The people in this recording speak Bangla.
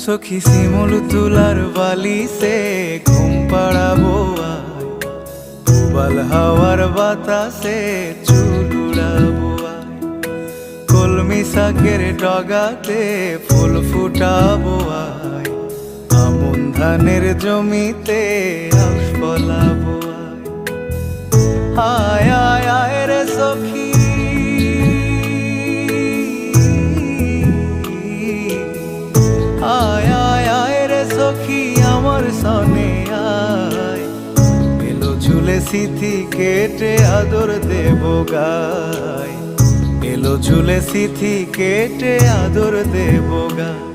সখী শিমুল তুলার বালিশে ঘুম পাড়াবো আয়, উবাল হাওয়ার বাতাসে চুল উড়াবো আয়, কলমি শাকের ডগাতে ফুল ফুটাবো আয়, আমন ধানের জমিতে আউশ ফলাবো আয়। আয় আয় আয় রে সখী, আয় আয় আয় রে সখী আমার সনে আয়, এলো ঝুলে সিথি কেটে আদর দেব গায়, এলো ঝুলে সিথি কেটে আদর দেব গায়।